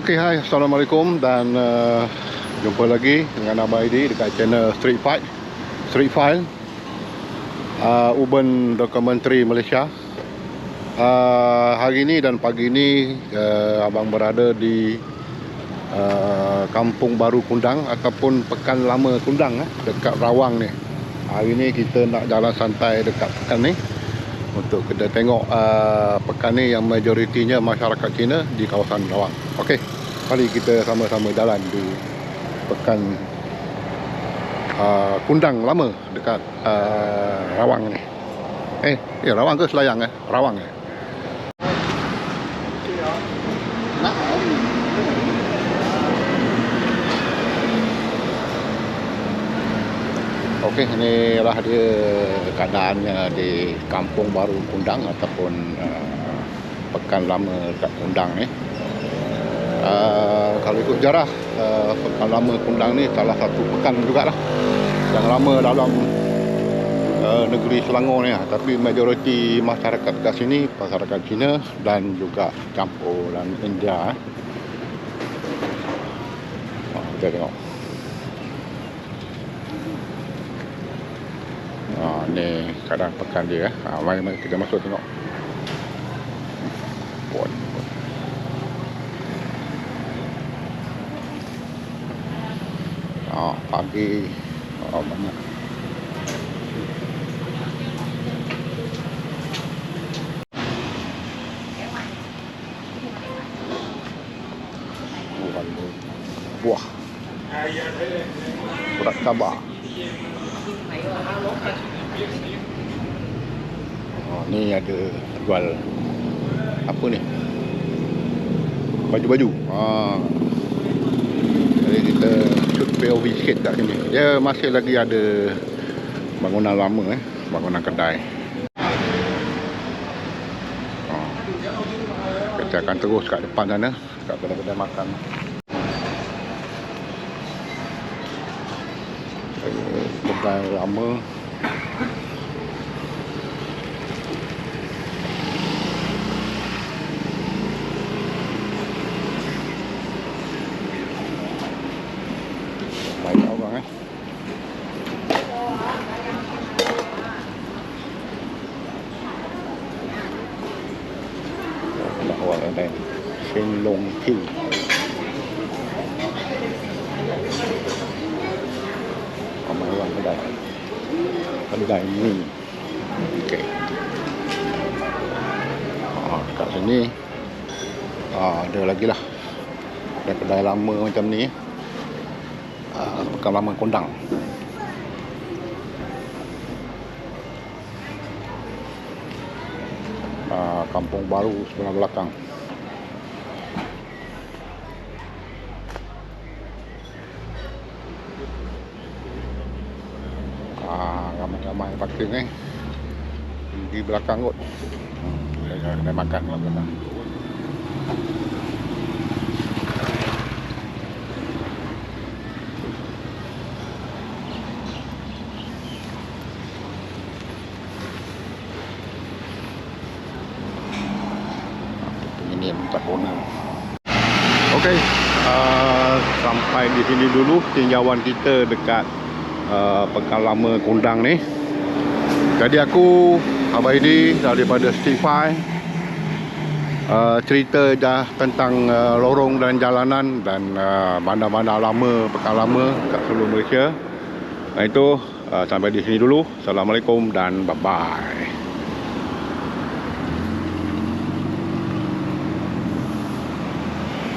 Okey, hai, Assalamualaikum dan jumpa lagi dengan Abang Aidi dekat channel Street File Urban Documentary Malaysia. Hari ini dan pagi ini abang berada di Kampung Baru Kundang ataupun Pekan Lama Kundang dekat Rawang ni. Hari ini kita nak jalan santai dekat pekan ni untuk kita tengok pekan ni yang majoritinya masyarakat Cina di kawasan Rawang. Okey, mari kita sama-sama jalan di pekan Kundang Lama dekat Rawang ni. Rawang ke Selayang Rawang Okey, inilah dia keadaannya di Kampung Baru Kundang ataupun Pekan Lama dekat Kundang ni. Kalau ikut sejarah, Pekan Lama Kundang ni salah satu pekan jugalah yang lama dalam negeri Selangor ni. Tapi majoriti masyarakat kat sini masyarakat Cina dan juga campur dan India. Kita tengok. Ni keadaan pekan dia. Mari kita masuk tengok. Pagi banyak. Buah berat cabar. Ni ada jual apa ni, baju-baju. Jadi kita shoot POV sikit kat sini. Dia masih lagi ada bangunan lama, bangunan kedai. Kita akan terus kat depan sana, kat kedai-kedai makan. Kedai lama. Banyak orang nak orang lain. Sing Long Hill. Ramai orang kedai ni. Okey. Kat sini ada lagi lah kedai lama macam ni. Pekan Lama Kundang. Kampung Baru sebelah belakang. Ramai-ramai parking di belakang kot. Ada makan kat belakang. Ini tempat owner. Okey, sampai di sini dulu tinjauan kita dekat Pekan Lama Kundang ni. Jadi aku Abang Aidi daripada Street File cerita dah tentang lorong dan jalanan dan mana-mana lama Pekan Lama kat seluruh Malaysia. Itu sampai di sini dulu. Assalamualaikum dan bye-bye.